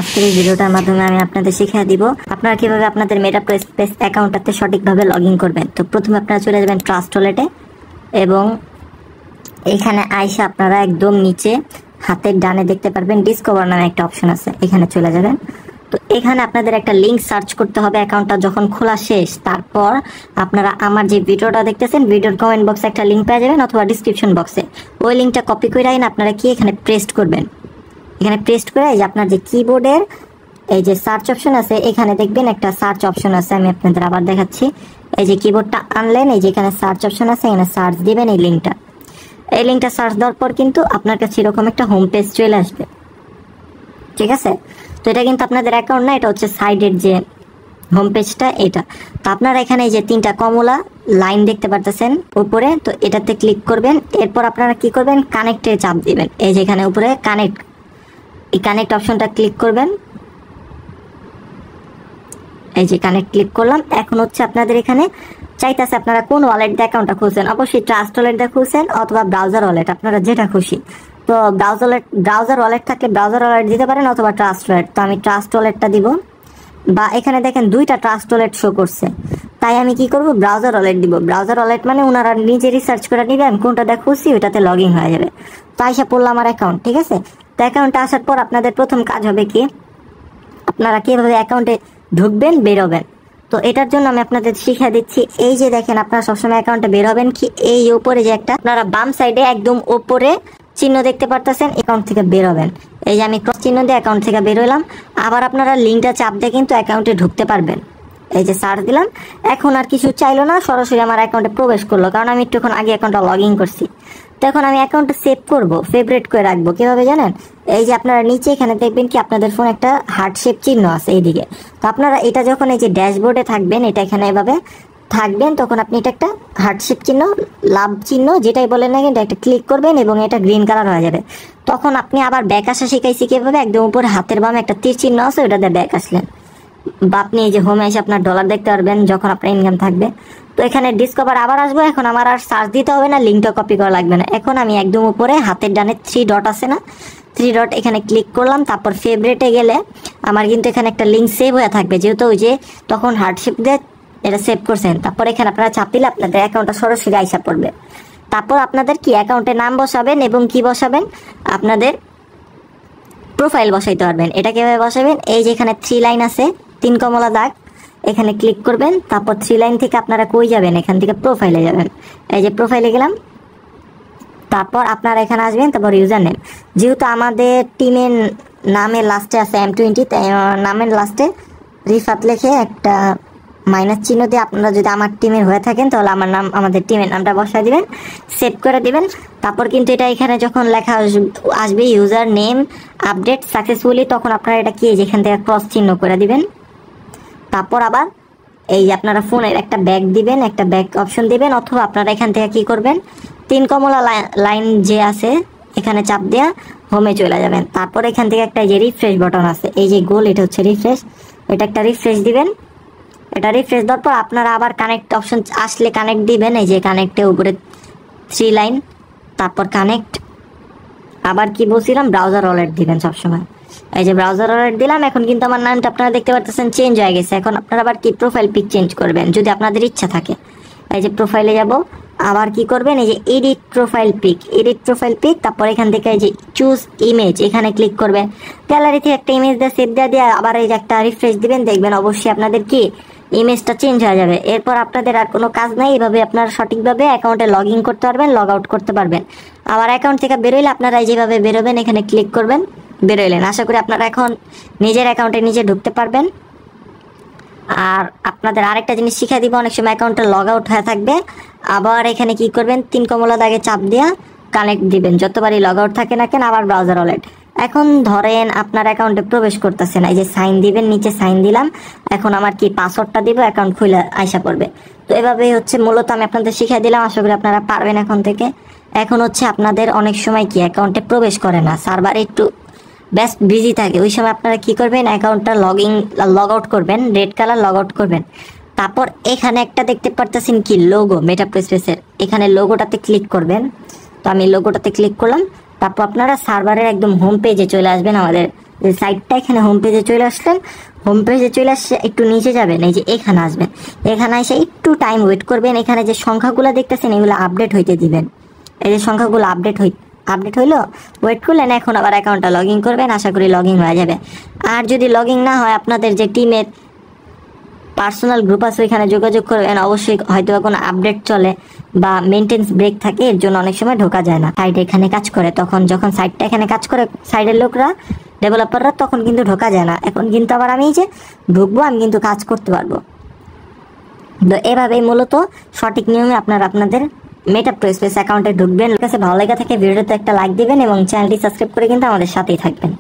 আজকের এই ভিডিওটার মাধ্যমে আমি আপনাদের শিখিয়ে দিব আপনারা কিভাবে আপনাদের মেটাপ্রেস অ্যাকাউন্টটাতে সঠিকভাবে লগ ইন করবেন। তো প্রথমে আপনারা চলে যাবেন ট্রাস্ট ওয়ালেটে এবং এখানে আইসা আপনারা একদম নিচে হাতের ডানে দেখতে পারবেন ডিসকভার নামে একটা অপশন আছে, এখানে চলে যাবেন। তো এখানে আপনাদের একটা লিঙ্ক সার্চ করতে হবে অ্যাকাউন্টটা যখন খোলা শেষ। তারপর আপনারা আমার যে ভিডিওটা দেখতেছেন ভিডিওর কমেন্ট বক্সে একটা লিঙ্ক পেয়ে যাবেন অথবা ডিসক্রিপশন বক্সে, ওই লিঙ্কটা কপি করে আইন আপনারা কি এখানে পেস্ট করবেন। এখানে পেস্ট করে এই যে আপনার যে কিবোর্ডের এই যে সার্চ অপশন আছে এখানে দেখবেন একটা সার্চ অপশন আছে, আমি আপনাদের আবার দেখাচ্ছি। এই যে কিবোর্ডটা আনলেন, এই যে এখানে সার্চ অপশন আছে, এখানে সার্চ দিবেন এই লিঙ্কটা সার্চ দেওয়ার পর কিন্তু আপনার কাছে এরকম একটা হোম পেজ চলে আসবে, ঠিক আছে। তো এটা কিন্তু আপনাদের অ্যাকাউন্ট না, এটা হচ্ছে সাইডের যে হোম পেজটা এটা। তো আপনারা এখানে এই যে তিনটা কমলা লাইন দেখতে পারতেছেন উপরে, তো এটাতে ক্লিক করবেন। এরপর আপনারা কি করবেন, কানেক্টে চাপ দিবেন। এই যে এখানে উপরে কানেক্ট, এই কানেক্ট অপশনটা ক্লিক করবেন। এই যে কানেক্ট ক্লিক করলাম। এখন হচ্ছে আপনাদের এখানে চাইতেছে আপনারা কোন ওয়ালেট দিয়ে অ্যাকাউন্টটা খুলছেন, অবশ্যই ট্রাস্ট ওয়ালেট দিয়ে খুলছেন অথবা ব্রাউজার ওয়ালেট, আপনারা যেটা খুশি। তো ব্রাউজার ওয়ালেট থাকলে ব্রাউজার ওয়ালেট দিতে পারেন অথবা ট্রাস্ট ওয়ালেট। তো আমি ট্রাস্ট ওয়ালেটটা দিব, বা এখানে দেখেন দুইটা ট্রাস্ট ওয়ালেট শো করছে, তাই আমি কি করব ব্রাউজার ওয়ালেট দিব। ব্রাউজার ওয়ালেট মানে ওনারা নিজে রিসার্চ করে নেবেন কোনটা দিয়ে খুশি ওইটাতে লগ ইন হয়ে যাবে। তো আইসা পড়লো আমার অ্যাকাউন্ট, ঠিক আছে। তো অ্যাকাউন্টে আসার পর আপনাদের প্রথম কাজ হবে কি, আপনারা কিভাবে অ্যাকাউন্টে ঢুকবেন বেরোবেন। তো এটার জন্য আমি আপনাদের শিখিয়ে দিচ্ছি। এই যে দেখেন আপনারা সবসময় অ্যাকাউন্টে বের হবেন কি, এই উপরে যে একটা আপনারা বাম সাইডে একদম উপরে চিহ্ন দেখতে পারতেছেন, অ্যাকাউন্ট থেকে বের হবেন। এই যে আমি ক্রস চিহ্ন দিয়ে অ্যাকাউন্ট থেকে বের হলাম। আবার আপনারা লিঙ্কটা চাপ দিয়ে কিন্তু অ্যাকাউন্টে ঢুকতে পারবেন। এই যে সার্চ দিলাম, এখন আর কিছু চাইলো না, সরাসরি আমার অ্যাকাউন্টে প্রবেশ করলো, কারণ আমি একটুক্ষণ আগে অ্যাকাউন্টটা লগ ইন করছি। তো এখন আমি অ্যাকাউন্টটা সেভ করব, ফেভারিট করে রাখবো। কিভাবে জানেন, এই যে আপনারা নিচে এখানে দেখবেন কি আপনাদের ফোন একটা হার্ট শেপ চিহ্ন আছে এইদিকে। তো আপনারা এটা যখন এই যে ড্যাশবোর্ডে থাকবেন, এটা এখানে এভাবে থাকবেন, তখন আপনি এটা একটা হার্ট শেপ চিহ্ন, লাভ চিহ্ন যেটাই বলেন না কিন্তু একটা ক্লিক করবেন এবং এটা গ্রিন কালার হয়ে যাবে। তখন আপনি আবার ব্যাক আসা শিখাইছি কিভাবে, একদম উপরে হাতের বামে একটা তীর চিহ্ন আছে ওটা দিয়ে ব্যাক আসলেন, বা আপনি এই যে হোমে এসে আপনার ডলার দেখতে পারবেন যখন আপনার ইনকাম থাকবে। তো এখানে ডিসকভার আবার আসবো, এখন আমার আর সার্চ দিতে হবে না, লিঙ্কটা কপি করা লাগবে না। এখন আমি একদম উপরে হাতের ডানে 3 ডট আছে না, 3 ডট এখানে ক্লিক করলাম। তারপর ফেভারিটে গেলে আমার কিন্তু এখানে একটা লিঙ্ক সেভ হয়ে থাকবে, যেহেতু ওই যে তখন হার্ডশিপ দিয়ে এটা সেভ করছেন। তারপর এখানে আপনারা চাপ দিলে আপনাদের অ্যাকাউন্টটা সরাসরি আইসা পড়বে। তারপর আপনাদের কি অ্যাকাউন্টের নাম বসাবেন এবং কি বসাবেন, আপনাদের প্রোফাইল বসাইতে পারবেন। এটা কিভাবে বসাবেন, এই যে এখানে 3 লাইন আছে, 3 কমলা দাগ, এখানে ক্লিক করবেন। তারপর 3 লাইন থেকে আপনারা কই যাবেন, এখান থেকে প্রোফাইলে যাবেন। এই যে প্রোফাইলে গেলাম, তারপর আপনারা এখানে আসবেন। তারপর ইউজার নেম, যেহেতু আমাদের টিমের নামের লাস্টে আছে M20, তাই নামের লাস্টে রিফাত লিখে একটা মাইনাস চিহ্ন দিয়ে আপনারা যদি আমার টিমের হয়ে থাকেন তাহলে আমার নাম, আমাদের টিমের নামটা বসায় দিবেন, সেভ করে দিবেন। তারপর কিন্তু এটা এখানে যখন লেখা আসবে ইউজার নেম আপডেট সাকসেসফুলি, তখন আপনারা এটা কি যেখান থেকে ক্রস চিহ্ন করে দিবেন। তারপর আবার এই যে আপনারা ফোনের একটা ব্যাক দিবেন, একটা ব্যাক অপশন দিবেন, অথবা আপনারা এখান থেকে কি করবেন 3 কমলা লাইন যে আছে এখানে চাপ দেওয়া হোমে চলে যাবেন। তারপর এখান থেকে একটা যে রিফ্রেশ বাটন আছে, এই যে গোল, এটা হচ্ছে রিফ্রেশ, এটা একটা রিফ্রেশ দিবেন। এটা রিফ্রেশ দেওয়ার পর আপনারা আবার কানেক্ট অপশন আসলে কানেক্ট দিবেন। এই যে কানেক্টে উপরে 3 লাইন, তারপর কানেক্ট, আবার কি বলছিলাম ব্রাউজার ওয়ালেট দিবেন সবসময়। এই যে ব্রাউজার ওয়ালেট দিলাম। এখন কিন্তু আমার নামটা আপনারা দেখতে পাচ্ছেন চেঞ্জ হয়ে গেছে। এখন আপনারা আবার কি প্রোফাইল পিক চেঞ্জ করবেন যদি আপনাদের ইচ্ছা থাকে। এই যে প্রোফাইলে যাব, আবার কি করবেন, এই যে এডিট প্রোফাইল পিক, তারপর এখান থেকে এই যে চুজ ইমেজ এখানে ক্লিক করবেন। গ্যালারি থেকে একটা ইমেজ দিয়ে সেভ দিয়ে আবার এই যে একটা রিফ্রেশ দিবেন, দেখবেন অবশ্যই আপনাদের কি ইমেজটা চেঞ্জ হয়ে যাবে। এরপর আপনাদের আর কোনো কাজ নাই, এইভাবে আপনারা সঠিকভাবে অ্যাকাউন্টে লগ ইন করতে পারবেন, লগ আউট করতে পারবেন। আবার অ্যাকাউন্ট থেকে বেরোইলে আপনারা যেভাবে বেরোবেন এখানে ক্লিক করবেন, বেরোইলেন। আশা করি আপনারা এখন নিজের অ্যাকাউন্টে নিজে ঢুকতে পারবেন। আর আপনাদের আরেকটা জিনিস শিখিয়ে দিব, অনেক সময় অ্যাকাউন্টে লগ আউট হয়ে থাকবে, আবার এখানে কি করবেন 3 কমলা দাগে চাপ দিয়া কানেক্ট দিবেন, যতবারই লগ আউট থাকে না কেন। আবার ব্রাউজার ওয়ালেট, এখন ধরেন আপনার অ্যাকাউন্টে প্রবেশ করতেছে না, এই যে সাইন দিবেন, নিচে সাইন দিলাম। এখন আমার কি পাসওয়ার্ডটা দিব, অ্যাকাউন্ট খুলে আইসা পড়বে। তো এভাবেই হচ্ছে মূলত আমি আপনাদের শিখিয়ে দিলাম, আশা করি আপনারা পারবেন এখন থেকে। এখন হচ্ছে আপনাদের অনেক সময় কি অ্যাকাউন্টে প্রবেশ করে না, সার্ভার একটু বেস্ট বিজি থাকে, ওই সময় আপনারা কি করবেন অ্যাকাউন্টটা লগ আউট করবেন, রেড কালার লগ আউট করবেন। তারপর এখানে একটা দেখতে পারতেছেন কি লোগো মেটাপ্রেসের, এখানে লোগোটাতে ক্লিক করবেন। তো আমি লোগোটাতে ক্লিক করলাম। তারপর আপনারা সার্ভারের একদম হোম পেজে চলে আসবেন, আমাদের সাইটটা এখানে হোম পেজে চলে আসলেন। হোম পেজে চলে আসছে একটু নিচে যাবেন, এই যে এখানে আসবেন। এখানে এসে একটু টাইম ওয়েট করবেন। এখানে যে সংখ্যাগুলো দেখতেছেন এগুলো আপডেট হইতে দিবেন। এই যে সংখ্যাগুলো আপডেট হইলো, ওয়েট করলেন। এখন আবার অ্যাকাউন্টটা লগ ইন করবেন, আশা করি লগ ইন হয়ে যাবে। আর যদি লগ ইন না হয়, আপনাদের যে টিমের পার্সোনাল গ্রুপ আছে ওইখানে যোগাযোগ করবেন। অবশ্যই হয়তো কোনো আপডেট চলে বা মেনটেন্স ব্রেক থাকে, এর জন্য অনেক সময় ঢোকা যায় না। সাইড এখানে কাজ করে, তখন যখন সাইডটা এখানে কাজ করে সাইডের লোকরা, ডেভেলপাররা, তখন কিন্তু ঢোকা যায় না। এখন কিন্তু আবার আমি যে ঢুকবো, আমি কিন্তু কাজ করতে পারবো। তো এভাবেই মূলত সঠিক নিয়মে আপনারা আপনাদের মেটা প্রো স্পেস অ্যাকাউন্টে ঢুকবেন। কাছে ভালো লেগে থাকে ভিডিওতে একটা লাইক দিবেন এবং চ্যানেলটি সাবস্ক্রাইব করে কিন্তু আমাদের সাথেই থাকবেন।